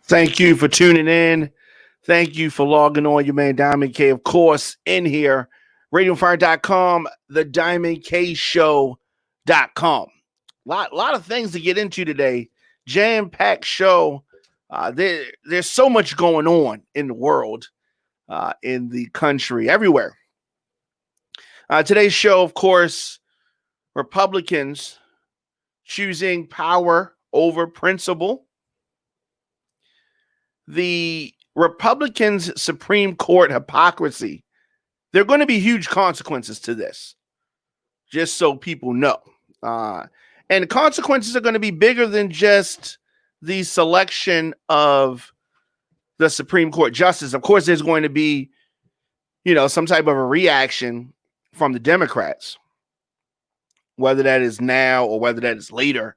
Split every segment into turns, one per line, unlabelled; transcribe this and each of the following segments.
Thank you for tuning in. Thank you for logging on. Your man Diamond K, of course, in here. RadioFire.com, the Diamond K Show.com. Lot of things to get into today. Jam-packed show. There's so much going on in the world, in the country, everywhere. Today's show, of course, Republicans choosing power over principle. The Republicans' Supreme Court hypocrisy. There are going to be huge consequences to this, just so people know. And the consequences are going to be bigger than just the selection of the Supreme Court justice. Of course, there's going to be, some type of a reaction from the Democrats, whether that is now or whether that is later.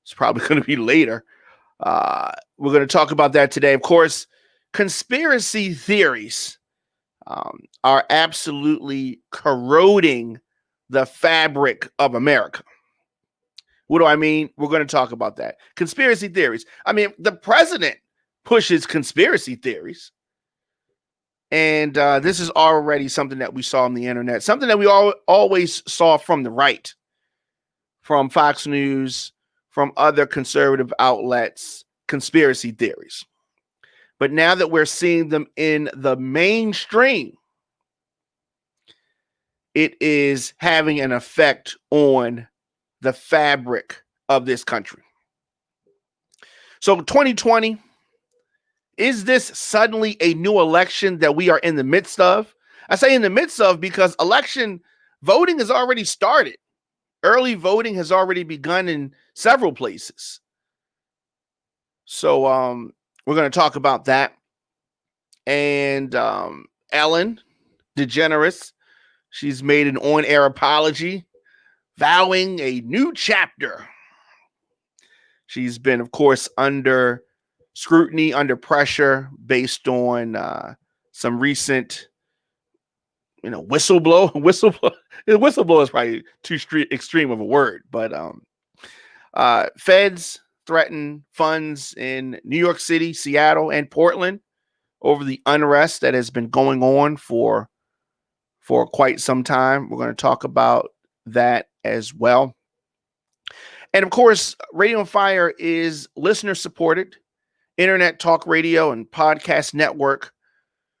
It's probably going to be later. We're going to talk about that today. Of course, conspiracy theories are absolutely corroding the fabric of America. What do I mean? We're going to talk about that. Conspiracy theories. I mean, the president pushes conspiracy theories. And this is already something that we saw on the internet, something that we always saw from the right, from Fox News, from other conservative outlets, conspiracy theories. But now that we're seeing them in the mainstream, it is having an effect on the fabric of this country. So 2020, is this suddenly a new election that we are in the midst of? I say in the midst of because election voting has already started. Early voting has already begun in several places. So we're going to talk about that. And Ellen DeGeneres, she's made an on-air apology, vowing a new chapter. She's been, of course, under scrutiny, under pressure, based on some recent, whistleblower. Whistleblower is probably too extreme of a word, but feds threaten funds in New York City, Seattle, and Portland over the unrest that has been going on for quite some time. We're going to talk about that as well. And of course, Radio on Fire is listener supported, internet talk radio and podcast network,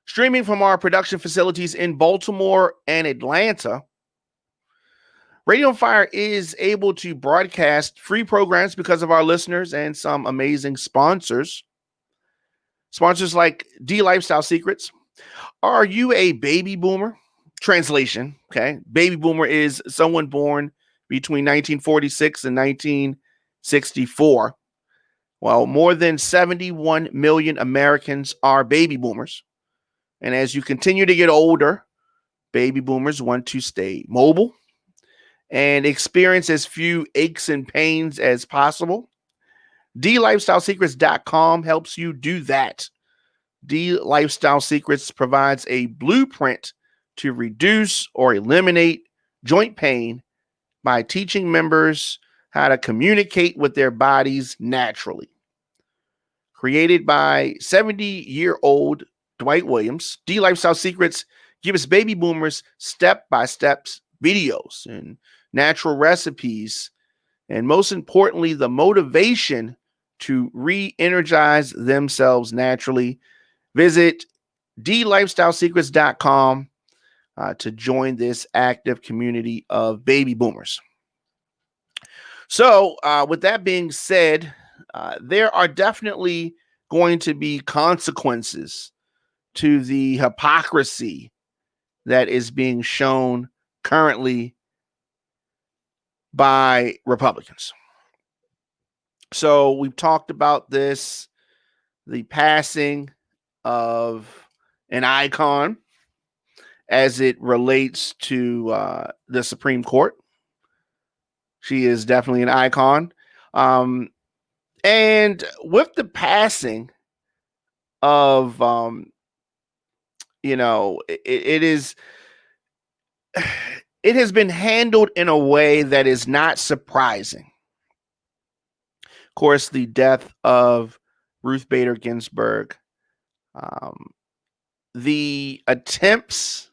streaming from our production facilities in Baltimore and Atlanta. Radio on Fire is able to broadcast free programs because of our listeners and some amazing sponsors. Sponsors like D Lifestyle Secrets. Are you a baby boomer? Translation, okay. Baby boomer is someone born between 1946 and 1964. Well, more than 71 million Americans are baby boomers. And as you continue to get older, baby boomers want to stay mobile and experience as few aches and pains as possible. DLifestyleSecrets.com helps you do that. D Lifestyle Secrets provides a blueprint to reduce or eliminate joint pain by teaching members how to communicate with their bodies naturally. Created by 70-year-old Dwight Williams, D Lifestyle Secrets gives baby boomers step-by-step videos and natural recipes, and most importantly, the motivation to re-energize themselves naturally. Visit DLifestyleSecrets.com to join this active community of baby boomers. So with that being said, there are definitely going to be consequences to the hypocrisy that is being shown currently by Republicans. So we've talked about this, the passing of an icon as it relates to the Supreme Court. She is definitely an icon. And with the passing of, it has been handled in a way that is not surprising. Of course, the death of Ruth Bader Ginsburg. The attempts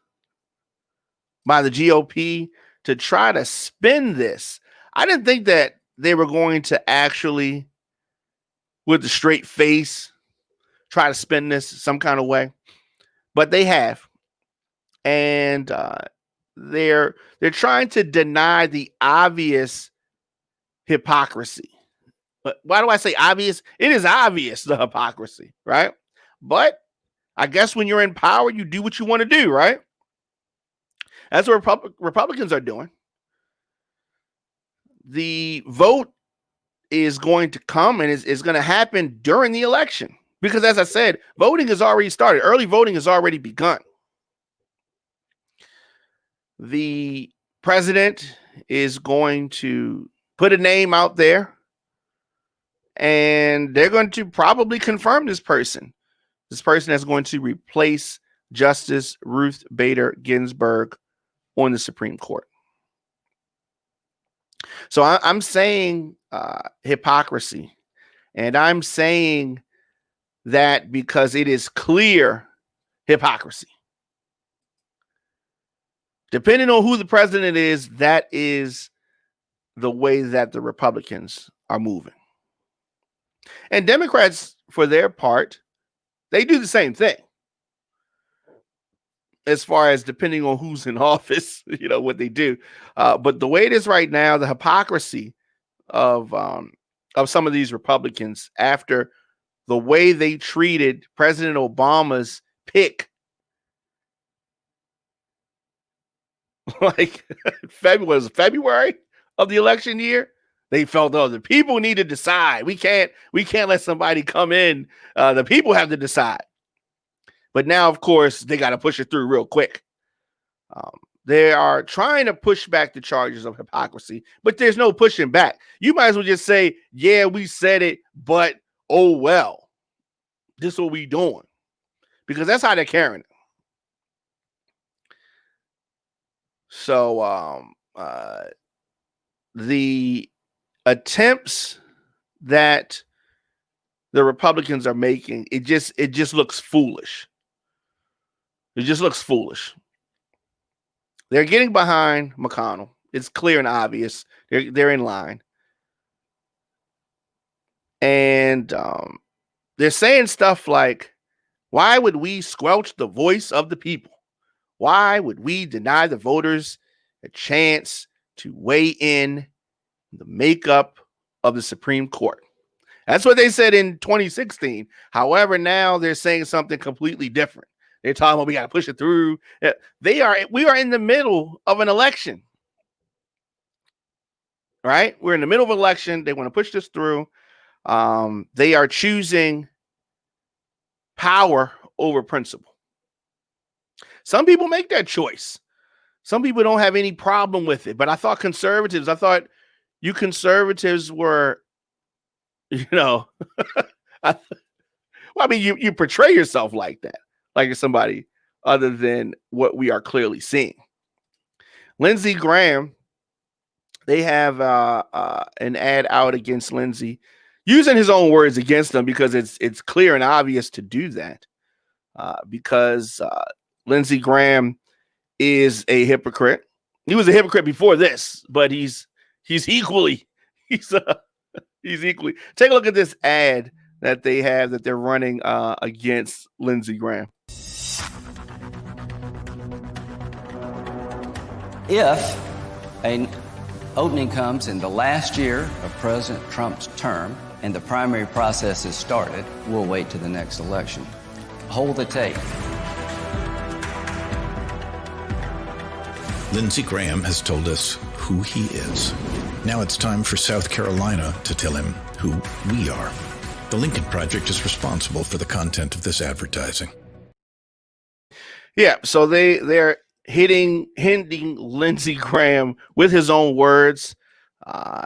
by the GOP to try to spin this, I didn't think that they were going to actually, with a straight face, try to spin this some kind of way, but they have, and they're trying to deny the obvious hypocrisy. But why do I say obvious? It is obvious, the hypocrisy, right? But I guess when you're in power, you do what you want to do, right? That's what Republicans are doing. The vote is going to come, and is going to happen during the election. Because as I said, voting has already started. Early voting has already begun. The president is going to put a name out there, and they're going to probably confirm this person. This person is going to replace Justice Ruth Bader Ginsburg on the Supreme Court. So I'm saying hypocrisy, and I'm saying that because it is clear hypocrisy. Depending on who the president is, that is the way that the Republicans are moving. And Democrats, for their part, they do the same thing. As far as depending on who's in office, what they do. But the way it is right now, the hypocrisy of some of these Republicans after the way they treated President Obama's pick, like February of the election year, they felt, oh, the people need to decide. We can't let somebody come in. The people have to decide. But now, of course, they got to push it through real quick. They are trying to push back the charges of hypocrisy, but there's no pushing back. You might as well just say, yeah, we said it, but oh, well, this is what we doing. Because that's how they're carrying it. So the attempts that the Republicans are making, it just looks foolish. It just looks foolish. They're getting behind McConnell. It's clear and obvious. They're in line. And they're saying stuff like, why would we squelch the voice of the people? Why would we deny the voters a chance to weigh in the makeup of the Supreme Court? That's what they said in 2016. However, now they're saying something completely different. They're talking about we got to push it through. We are in the middle of an election, right? We're in the middle of an election. They want to push this through. They are choosing power over principle. Some people make that choice. Some people don't have any problem with it. But I thought you conservatives were, you portray yourself like that. Like you're somebody other than what we are clearly seeing. Lindsey Graham, they have an ad out against Lindsey, using his own words against him because it's clear and obvious to do that. Because Lindsey Graham is a hypocrite. He was a hypocrite before this, but he's equally take a look at this ad that they have that they're running against Lindsey Graham.
If an opening comes in the last year of President Trump's term and the primary process is started, we'll wait to the next election. Hold the tape.
Lindsey Graham has told us who he is. Now it's time for South Carolina to tell him who we are. The Lincoln Project is responsible for the content of this advertising.
Yeah, so they're hitting Lindsey Graham with his own words.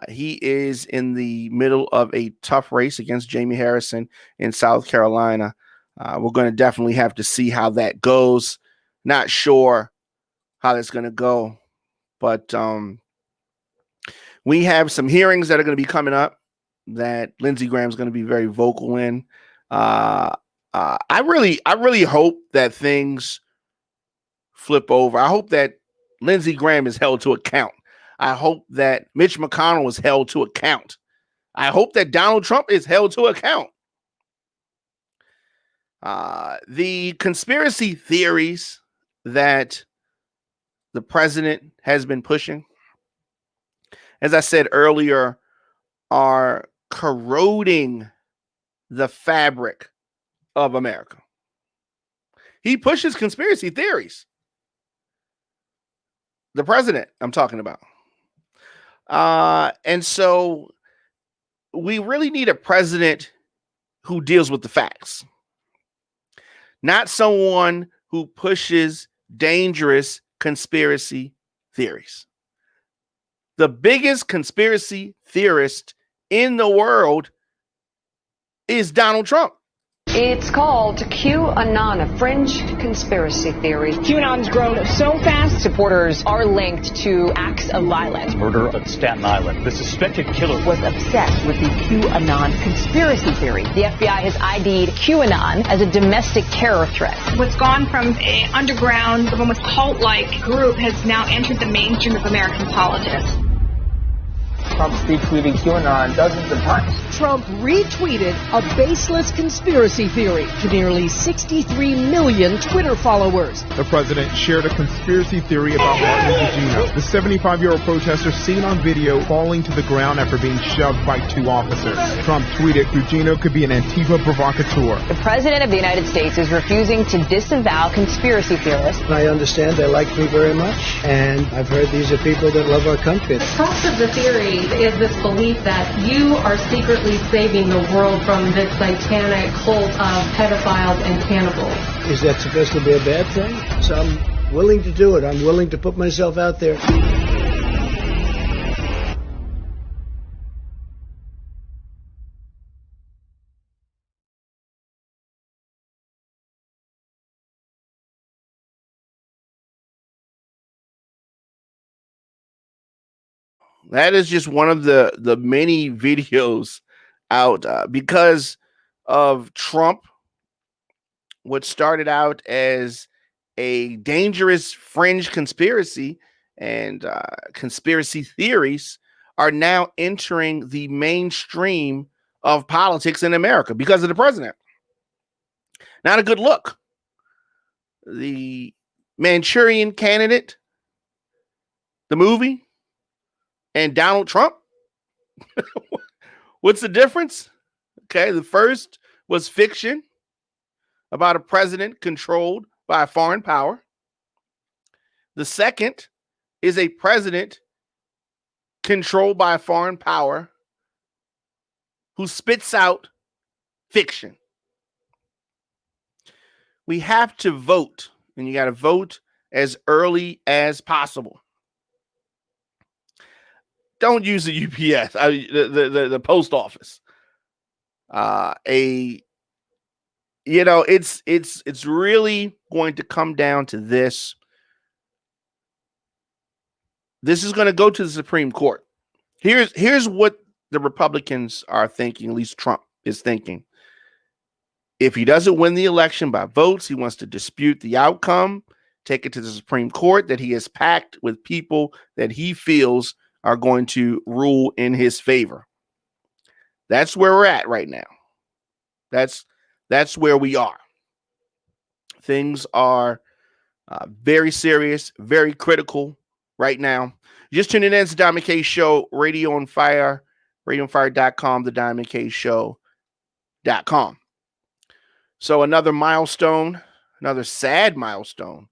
He is in the middle of a tough race against Jamie Harrison in South Carolina. We're going to definitely have to see how that goes. Not sure how that's going to go, but we have some hearings that are going to be coming up that Lindsey Graham is going to be very vocal in. I really hope that things flip over. I hope that Lindsey Graham is held to account. I hope that Mitch McConnell is held to account. I hope that Donald Trump is held to account. The conspiracy theories that the president has been pushing, as I said earlier, are corroding the fabric of America. He pushes conspiracy theories. The president I'm talking about. And so we really need a president who deals with the facts, not someone who pushes dangerous conspiracy theories. The biggest conspiracy theorist in the world is Donald Trump.
It's called QAnon, a fringe conspiracy theory.
QAnon's grown so fast,
Supporters are linked to acts of violence.
Murder at Staten Island. The suspected killer
was obsessed with the QAnon conspiracy theory.
The FBI has ID'd QAnon as a domestic terror threat.
What's gone from an underground, almost cult-like group has now entered the mainstream of American politics.
Trump's retweeting QAnon dozens of times.
Trump retweeted a baseless conspiracy theory to nearly 63 million Twitter followers.
The president shared a conspiracy theory about Martin DeGeneres, the 75-year-old protester seen on video falling to the ground after being shoved by two officers. Trump tweeted DeGeneres could be an Antifa provocateur.
The president of the United States is refusing to disavow conspiracy theorists.
I understand they like me very much, and I've heard these are people that love our country.
The crux of the theory is this belief that you are secretly saving the world from this satanic cult of pedophiles and cannibals.
Is that supposed to be a bad thing? So I'm willing to do it. I'm willing to put myself out there.
That is just one of the many videos out because of Trump. What started out as a dangerous fringe conspiracy and conspiracy theories are now entering the mainstream of politics in America because of the president. Not a good look. The Manchurian Candidate, the movie, and Donald Trump. What's the difference? Okay, the first was fiction about a president controlled by a foreign power. The second is a president controlled by a foreign power who spits out fiction. We have to vote, and you got to vote as early as possible. Don't use the UPS, the post office. It's really going to come down to this. This is going to go to the Supreme Court. Here's what the Republicans are thinking, at least Trump is thinking. If he doesn't win the election by votes, he wants to dispute the outcome, take it to the Supreme Court that he has packed with people that he feels are going to rule in his favor. That's where we're at right now. That's where we are. Things are very serious, very critical right now. Just tuning in to the Diamond K Show, Radio on Fire, radioonfire.com, the Diamond K Show.com. So another milestone, another sad milestone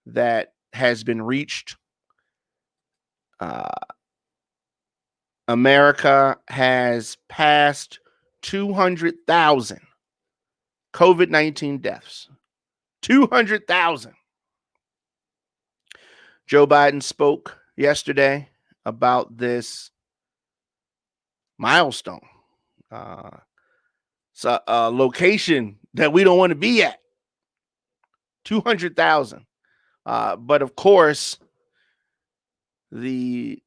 that has been reached. America has passed 200,000 COVID-19 deaths. 200,000. Joe Biden spoke yesterday about this milestone. It's a location that we don't want to be at. 200,000. But of course, the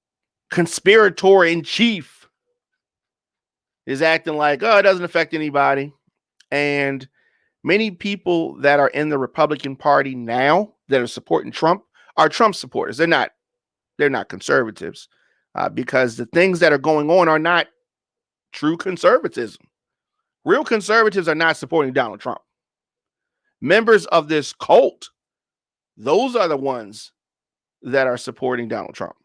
conspirator in chief is acting like, oh, it doesn't affect anybody. And many people that are in the Republican Party now that are supporting Trump are Trump supporters. They're not conservatives, because the things that are going on are not true conservatism. Real conservatives are not supporting Donald Trump. Members of this cult, those are the ones that are supporting Donald Trump.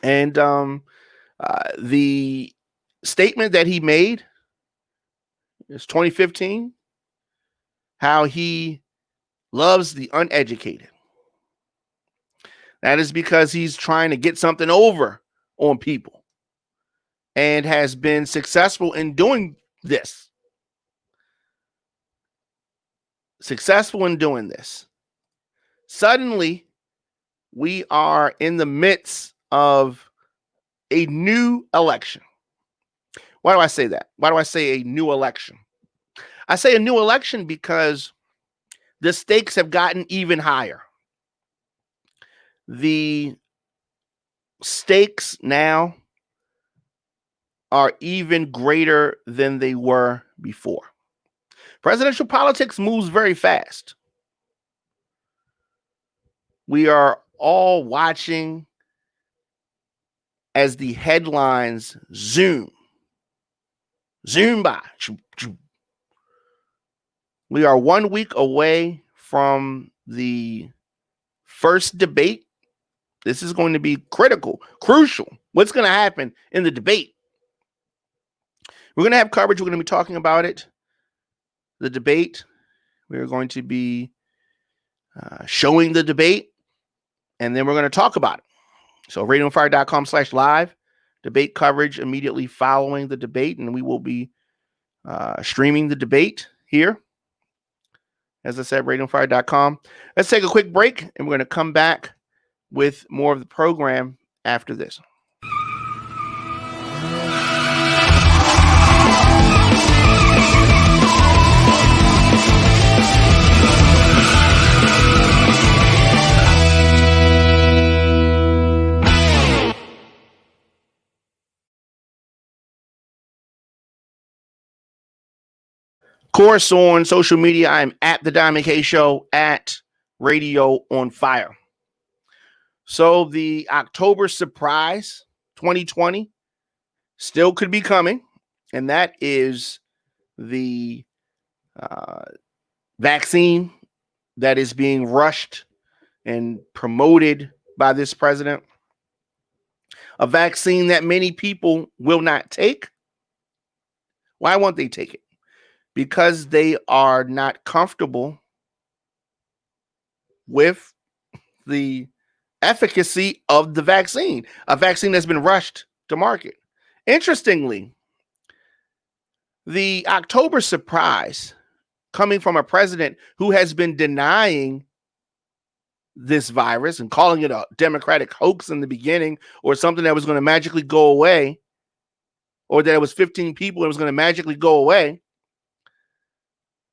And the statement that he made is 2015, how he loves the uneducated. That is because he's trying to get something over on people and has been successful in doing this. Suddenly, we are in the midst of a new election. Why do I say that? Why do I say a new election? I say a new election because the stakes have gotten even higher. The stakes now are even greater than they were before. Presidential politics moves very fast. We are all watching as the headlines zoom by. We are 1 week away from the first debate. This is going to be crucial. What's going to happen in the debate? We're going to have coverage. We're going to be talking about it. The debate. We're going to be showing the debate, and then we're going to talk about it. So radioonfire.com/live, debate coverage immediately following the debate, and we will be streaming the debate here. As I said, radioonfire.com. Let's take a quick break, and we're going to come back with more of the program after this. Of course, on social media, I'm at The Diamond K Show, at Radio on Fire. So the October surprise 2020 still could be coming, and that is the vaccine that is being rushed and promoted by this president. A vaccine that many people will not take. Why won't they take it? Because they are not comfortable with the efficacy of the vaccine, a vaccine that's been rushed to market. Interestingly, the October surprise coming from a president who has been denying this virus and calling it a Democratic hoax in the beginning, or something that was going to magically go away, or that it was 15 people and it was going to magically go away.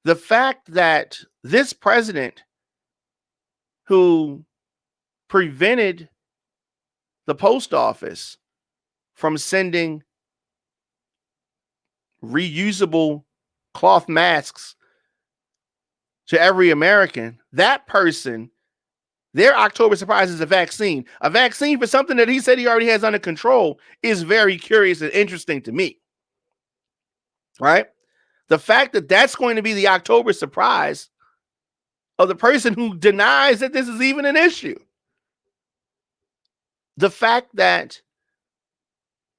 The fact that this president, who prevented the post office from sending reusable cloth masks to every American, that person, their October surprise is a vaccine. A vaccine for something that he said he already has under control is very curious and interesting to me. Right? The fact that that's going to be the October surprise of the person who denies that this is even an issue. The fact that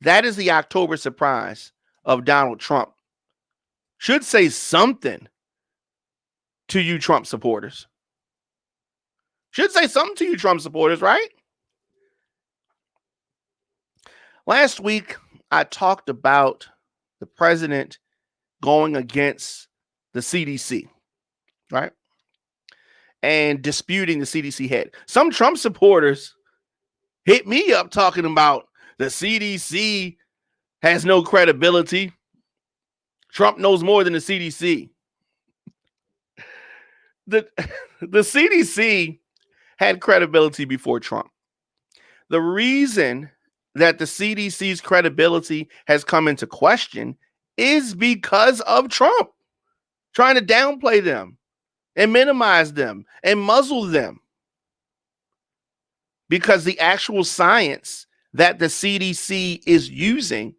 that is the October surprise of Donald Trump should say something to you Trump supporters. Should say something to you Trump supporters, right? Last week, I talked about the president going against the CDC, right? And disputing the CDC head. Some Trump supporters hit me up talking about the CDC has no credibility. Trump knows more than the CDC. The CDC had credibility before Trump. The reason that the CDC's credibility has come into question is because of Trump trying to downplay them and minimize them and muzzle them, because the actual science that the CDC is using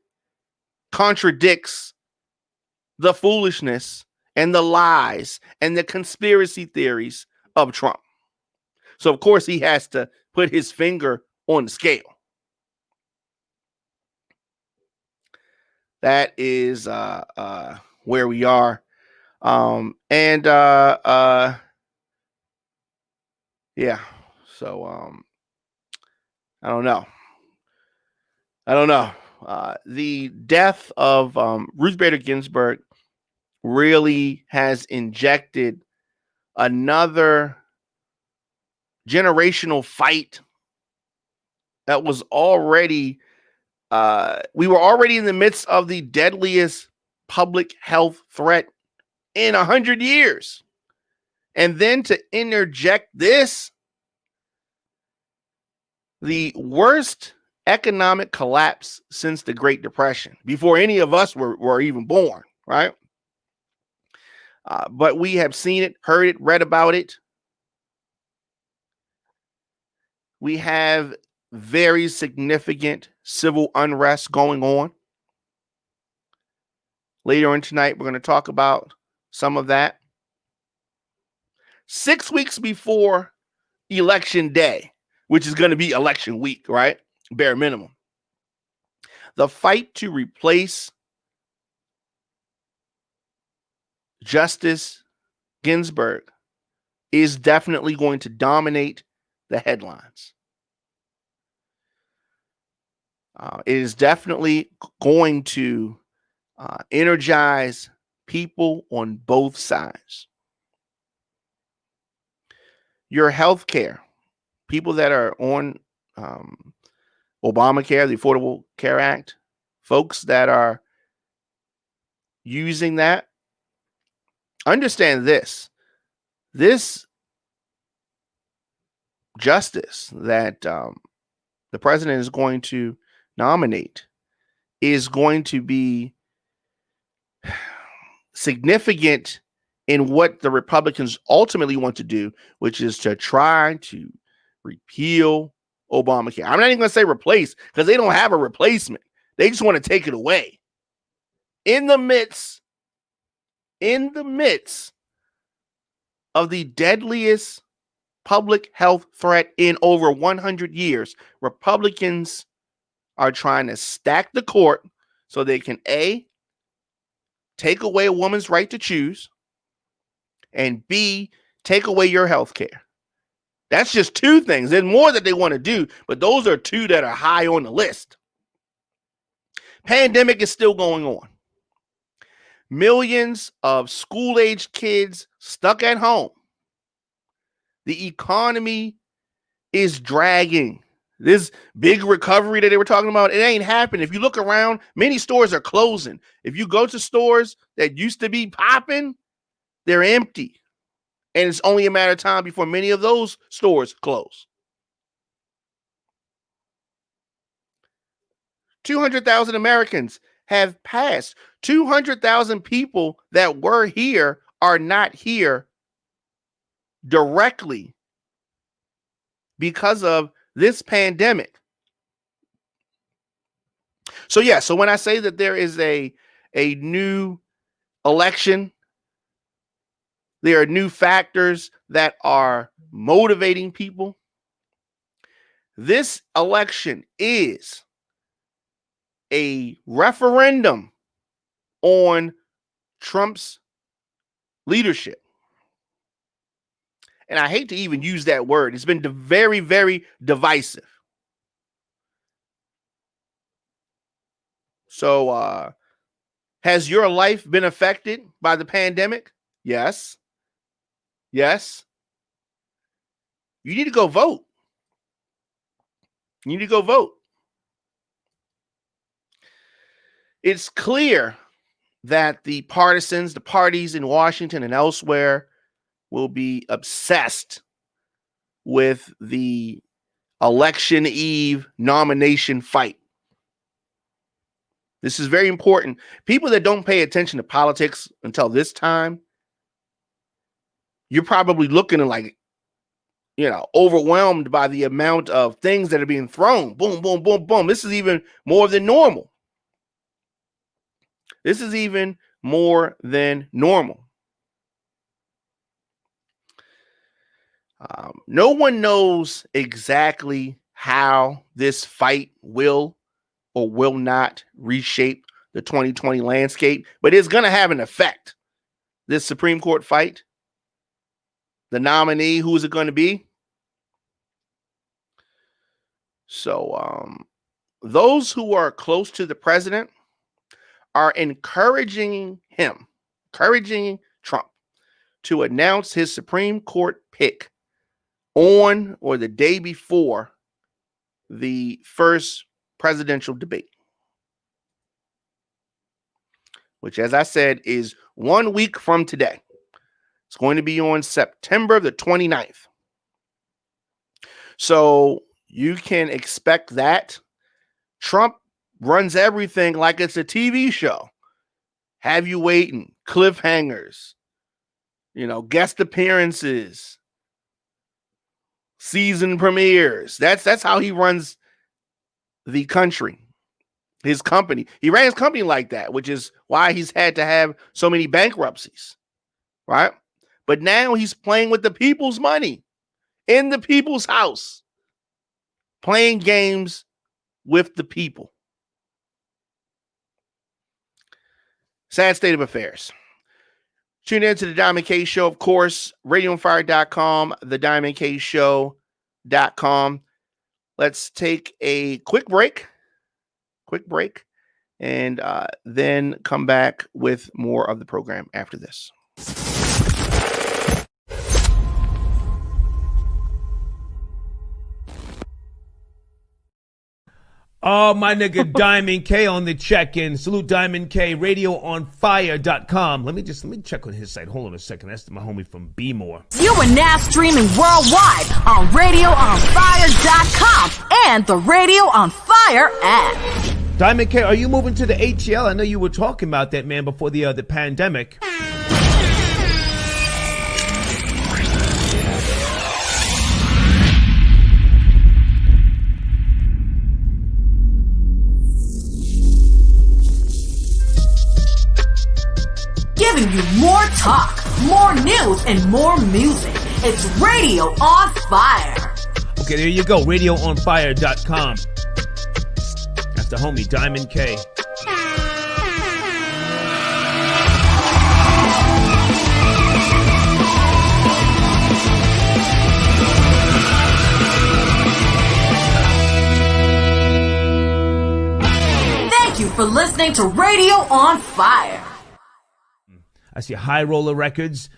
contradicts the foolishness and the lies and the conspiracy theories of Trump. So, of course, he has to put his finger on the scale. That is where we are. Yeah. So I don't know. The death of Ruth Bader Ginsburg really has injected another generational fight that was already, we were already in the midst of the deadliest public health threat in 100 years. And then to interject this, the worst economic collapse since the Great Depression, before any of us were even born, right? But we have seen it, heard it, read about it. We have very significant civil unrest going on. Later on tonight, we're going to talk about some of that. 6 weeks before Election Day, which is going to be election week, right? Bare minimum. The fight to replace Justice Ginsburg is definitely going to dominate the headlines. It is definitely going to energize people on both sides. Your health care, people that are on Obamacare, the Affordable Care Act, folks that are using that, understand this. This justice that the president is going to nominate is going to be significant in what the Republicans ultimately want to do, which is to try to repeal Obamacare. I'm not even going to say replace, because they don't have a replacement. They just want to take it away. In the midst of the deadliest public health threat in over 100 years, Republicans are trying to stack the court so they can A, take away a woman's right to choose, and B, take away your health care. That's just two things. There's more that they want to do, but those are two that are high on the list. Pandemic is still going on. Millions of school-aged kids stuck at home. The economy is dragging. This big recovery that they were talking about, it ain't happening. If you look around, many stores are closing. If you go to stores that used to be popping, they're empty. And it's only a matter of time before many of those stores close. 200,000 Americans have passed. 200,000 people that were here are not here directly because of this pandemic. So yeah, so when I say that there is a new election, there are new factors that are motivating people. This election is a referendum on Trump's leadership. And I hate to even use that word. It's been very, very divisive. So, has your life been affected by the pandemic? Yes. Yes. You need to go vote. You need to go vote. It's clear that the partisans, the parties in Washington and elsewhere, will be obsessed with the election eve nomination fight. This is very important. People that don't pay attention to politics until this time, you're probably looking at like, overwhelmed by the amount of things that are being thrown. Boom, boom, boom, boom. This is even more than normal. This is even more than normal. No one knows exactly how this fight will or will not reshape the 2020 landscape, but it's going to have an effect. This Supreme Court fight, the nominee, who is it going to be? So those who are close to the president are encouraging Trump to announce his Supreme Court pick on or the day before the first presidential debate, which, as I said, is 1 week from today. It's going to be on September the 29th. So you can expect that. Trump runs everything like it's a TV show. Have you waiting, cliffhangers, guest appearances, season premieres. That's how he runs the country, his company. He ran his company like that, which is why he's had to have so many bankruptcies, right? But now he's playing with the people's money in the people's house, playing games with the people. Sad state of affairs. Tune in to the Diamond K Show, of course, radioonfire.com, thediamondkshow.com. Let's take a quick break, and then come back with more of the program after this.
Oh, my nigga Diamond K on the check-in. Salute Diamond K, radioonfire.com. Let me check on his site. Hold on a second. That's my homie from B-More.
You are now streaming worldwide on radioonfire.com and the Radio on Fire app.
Diamond K, are you moving to the ATL? I know you were talking about that, man, before the pandemic.
Giving you more talk, more news, and more music. It's Radio on Fire.
Okay, there you go. RadioOnFire.com. That's the homie, Diamond K.
Thank you for listening to Radio on Fire.
I see High Roller Records,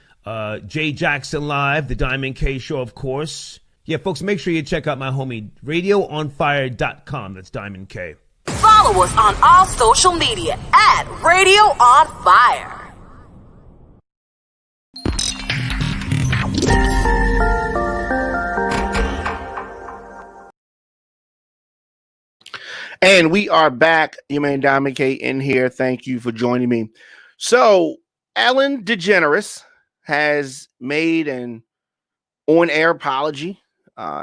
Jay Jackson Live, The Diamond K Show, of course. Yeah, folks, make sure you check out my homie, RadioOnFire.com. That's Diamond K.
Follow us on all social media at Radio on Fire.
And we are back. Your man Diamond K in here. Thank you for joining me. So, Ellen DeGeneres has made an on-air apology.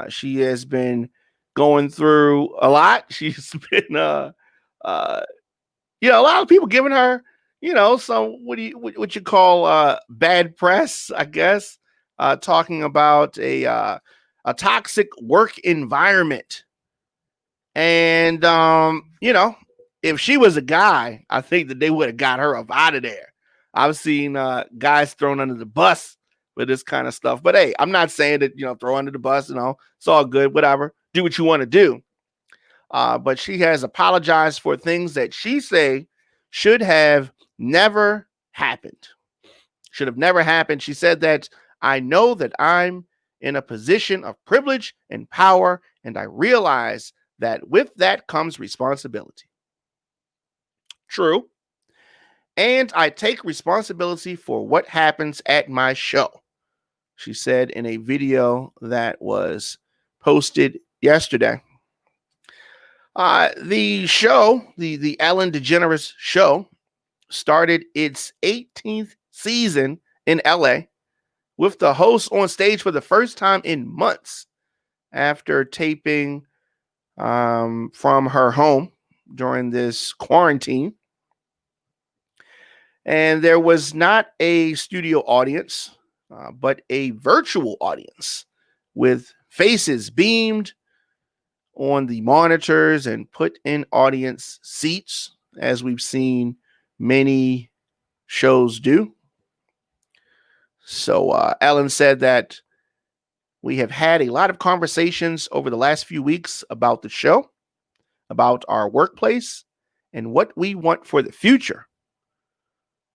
She has been going through a lot. She's been, a lot of people giving her, some what you call bad press, I guess, talking about a toxic work environment. And if she was a guy, I think that they would have got her up out of there. I've seen guys thrown under the bus with this kind of stuff. But hey, I'm not saying that, throw under the bus, it's all good, whatever. Do what you want to do. But she has apologized for things that she say should have never happened. Should have never happened. She said that I know that I'm in a position of privilege and power, and I realize that with that comes responsibility. True. And I take responsibility for what happens at my show, she said in a video that was posted yesterday. The show, the Ellen DeGeneres show, started its 18th season in LA with the host on stage for the first time in months after taping from her home during this quarantine. And there was not a studio audience, but a virtual audience with faces beamed on the monitors and put in audience seats, as we've seen many shows do. So Ellen said that we have had a lot of conversations over the last few weeks about the show, about our workplace, and what we want for the future.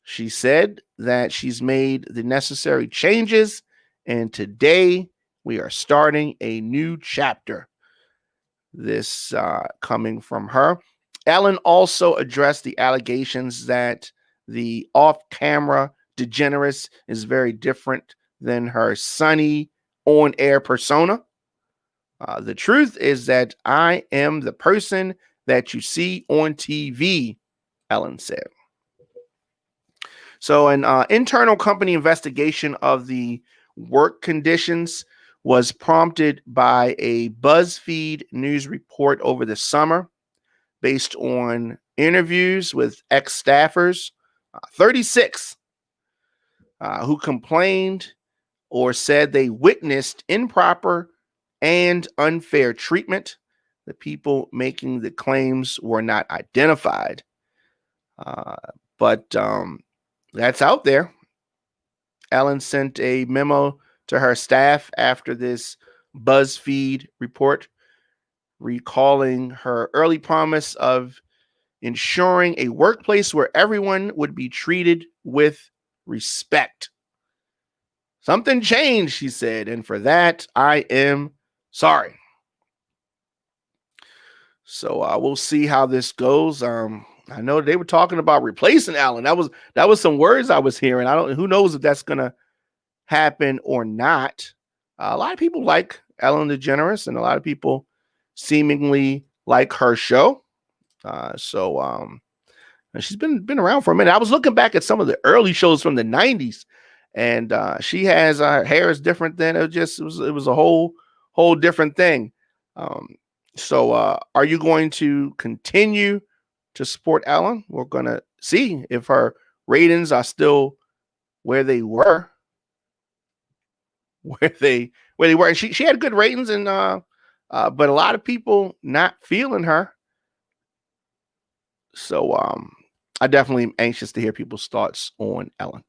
She said that she's made the necessary changes, and today we are starting a new chapter. This coming from her. Ellen also addressed the allegations that the off-camera DeGeneres is very different than her sunny on-air persona. The truth is that I am the person that you see on TV, Ellen said. So an internal company investigation of the work conditions was prompted by a BuzzFeed news report over the summer based on interviews with ex-staffers, 36, who complained or said they witnessed improper and unfair treatment. The people making the claims were not identified. But that's out there. Ellen sent a memo to her staff after this BuzzFeed report, recalling her early promise of ensuring a workplace where everyone would be treated with respect. Something changed, she said, and for that, I am sorry. So we'll see how this goes. I know they were talking about replacing Ellen. That was some words I was hearing. Who knows if that's gonna happen or not. A lot of people like Ellen DeGeneres, and a lot of people seemingly like her show. So she's been around for a minute. I was looking back at some of the early shows from the 90s, and she has her hair is different than it was a whole different thing. So are you going to continue to support Ellen? We're gonna see if her ratings are still where they were. Where they were. And she had good ratings, and but a lot of people not feeling her. So I definitely am anxious to hear people's thoughts on Ellen.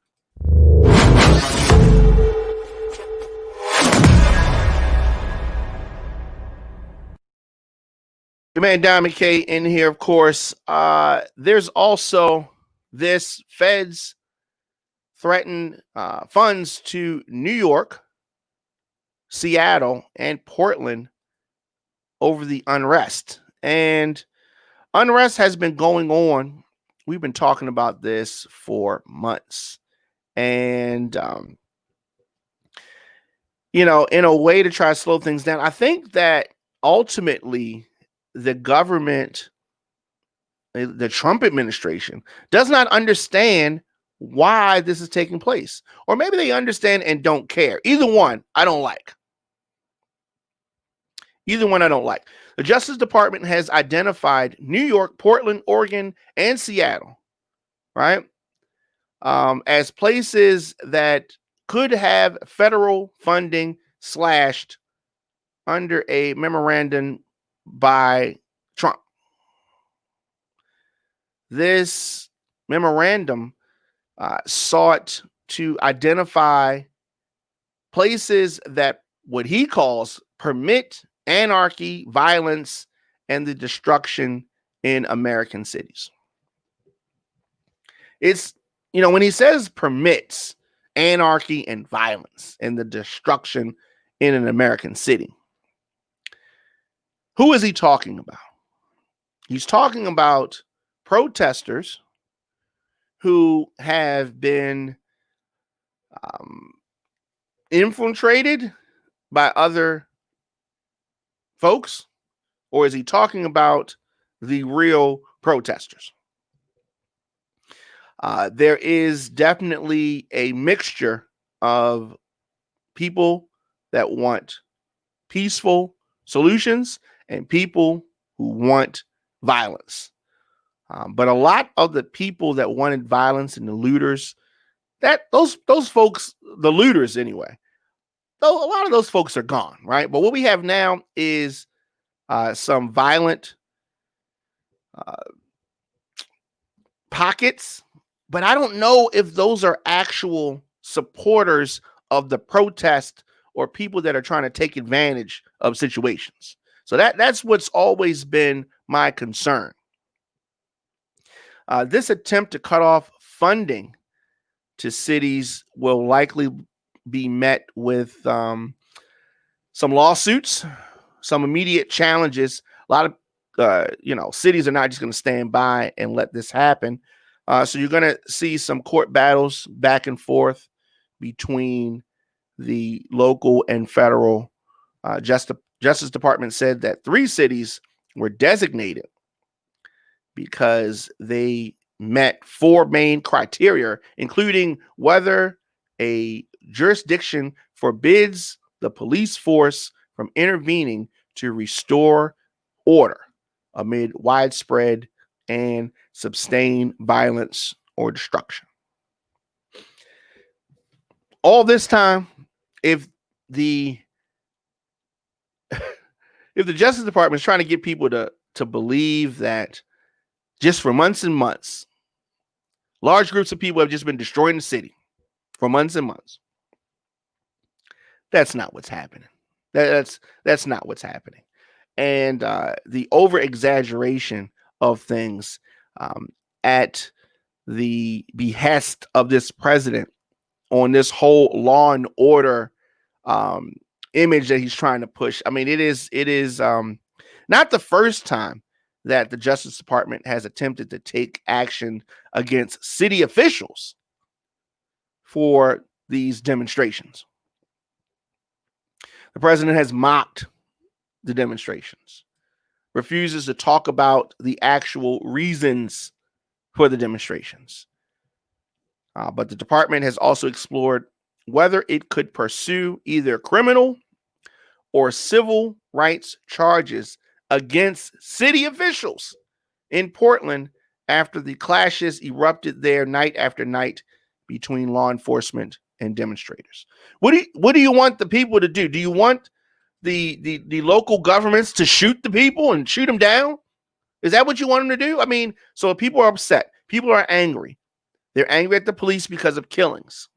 Your man Diamond K in here, of course. There's also this: feds threaten funds to New York, Seattle, and Portland over the unrest. And unrest has been going on. We've been talking about this for months. And, in a way to try to slow things down, I think that ultimately the government, the Trump administration, does not understand why this is taking place. Or maybe they understand and don't care. Either one, I don't like. Either one I don't like. The Justice Department has identified New York, Portland, Oregon, and Seattle, right, as places that could have federal funding slashed under a memorandum by Trump. This memorandum sought to identify places that what he calls permit anarchy, violence, and the destruction in American cities. It's, when he says permits anarchy and violence and the destruction in an American city, who is he talking about? He's talking about protesters who have been infiltrated by other folks, or is he talking about the real protesters. There is definitely a mixture of people that want peaceful solutions and people who want violence. But a lot of the people that wanted violence and the looters, those folks, the looters anyway, though a lot of those folks are gone, right? But what we have now is some violent pockets, but I don't know if those are actual supporters of the protest or people that are trying to take advantage of situations. So that's what's always been my concern. This attempt to cut off funding to cities will likely be met with some lawsuits, some immediate challenges. A lot of cities are not just going to stand by and let this happen. So you're going to see some court battles back and forth between the local and federal. Justice Department said that 3 cities were designated because they met 4 main criteria, including whether a jurisdiction forbids the police force from intervening to restore order amid widespread and sustained violence or destruction. All this time, if the Justice Department is trying to get people to believe that just for months and months, large groups of people have just been destroying the city for months and months, that's not what's happening. That's not what's happening. And the over-exaggeration of things at the behest of this president on this whole law and order image that he's trying to push. I mean, it is not the first time that the Justice Department has attempted to take action against city officials for these demonstrations. The president has mocked the demonstrations, refuses to talk about the actual reasons for the demonstrations. But the department has also explored whether it could pursue either criminal or civil rights charges against city officials in Portland after the clashes erupted there night after night between law enforcement and demonstrators. What do you want the people to do? Do you want the local governments to shoot the people and shoot them down? Is that what you want them to do? I mean, so people are upset. People are angry. They're angry at the police because of killings.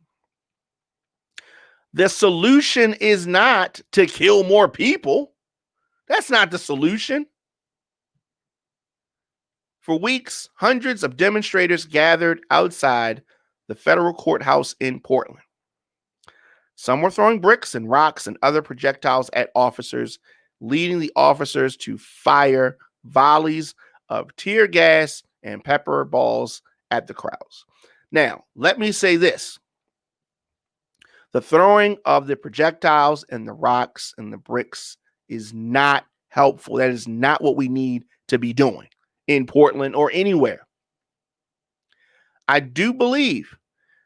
The solution is not to kill more people. That's not the solution. For weeks, hundreds of demonstrators gathered outside the federal courthouse in Portland. Some were throwing bricks and rocks and other projectiles at officers, leading the officers to fire volleys of tear gas and pepper balls at the crowds. Now, let me say this. The throwing of the projectiles and the rocks and the bricks is not helpful. That is not what we need to be doing in Portland or anywhere. I do believe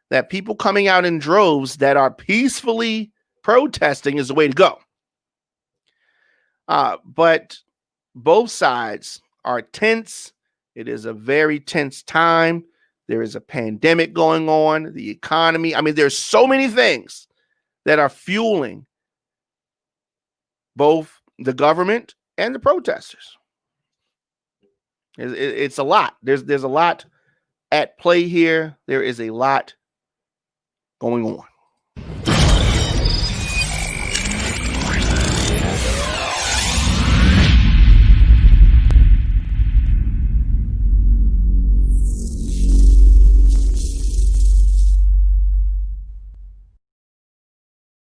that people coming out in droves that are peacefully protesting is the way to go. But both sides are tense. It is a very tense time. There is a pandemic going on, the economy. I mean, there's so many things that are fueling both the government and the protesters. It's a lot. There's a lot at play here. There is a lot going on.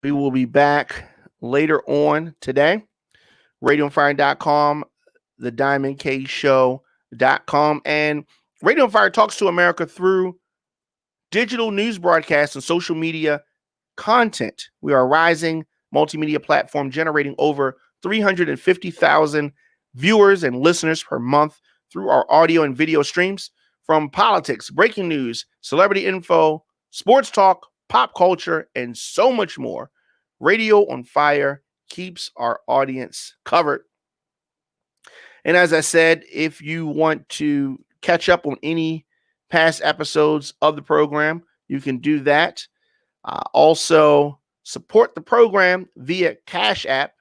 We will be back later on today. RadioOnFire.com, thediamondkshow.com, and Radio on Fire talks to America through digital news broadcasts and social media content. We are a rising multimedia platform generating over 350,000 viewers and listeners per month through our audio and video streams from politics, breaking news, celebrity info, sports talk, pop culture, and so much more. Radio on Fire keeps our audience covered. And as I said, if you want to catch up on any past episodes of the program, you can do that. Also, support the program via Cash App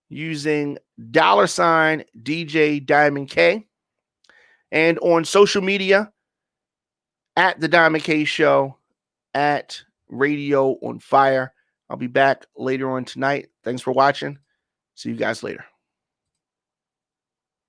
using $DJ Diamond K, and on social media at The Diamond K Show, at Radio on Fire. I'll be back later on tonight. Thanks for watching. See you guys later.